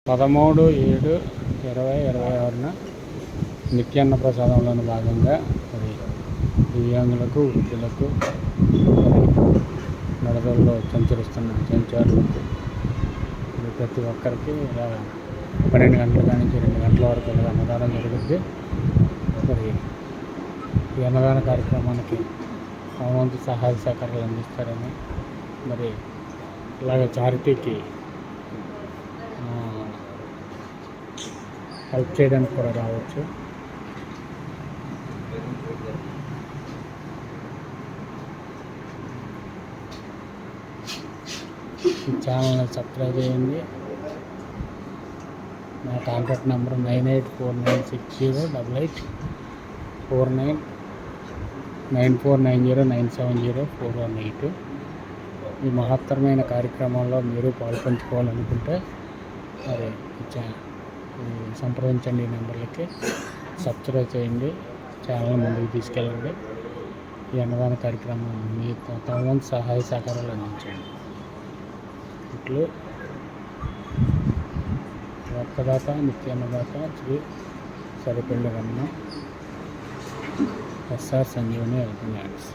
13/7/2026 నిత్యాన్న ప్రసాదంలోని భాగంగా మరి దివ్యాంగులకు, వృద్ధులకు, నడకల్లో సంచరిస్తున్న సంచారులకు ప్రతి ఒక్కరికి ఇలా 12 గంటల నుంచి 2 గంటల వరకు ఇలా అన్నదానం జరుగుద్ది. మరి ఈ అన్నదాన కార్యక్రమానికి వంతు సహాయ సహకారాలు అందిస్తారని, మరి ఇలాగ చారిటీకి హెల్ప్ చేయడానికి కూడా రావచ్చు. ఈ ఛానల్ని సబ్స్క్రైబ్ చేయండి. నా కాంటాక్ట్ నెంబర్ 9849608849, 9490970418. ఈ మహత్తరమైన కార్యక్రమాల్లో మీరు పాల్పంచుకోవాలనుకుంటే మరి సంప్రదించండి. ఈ నెంబర్లకి సబ్స్క్రైబ్ చేయండి, ఛానల్ ముందుకు తీసుకెళ్ళండి. ఈ అన్నదాన కార్యక్రమం మీ తమ సహాయ సహకారాలు అందించండి. ఇట్లు ఒక్కదాత నిత్యాన్నదాత శ్రీ సరిపల్లి రమణ, ఎస్ఆర్ సంజీవని ఎలక్ట్రానిక్స్.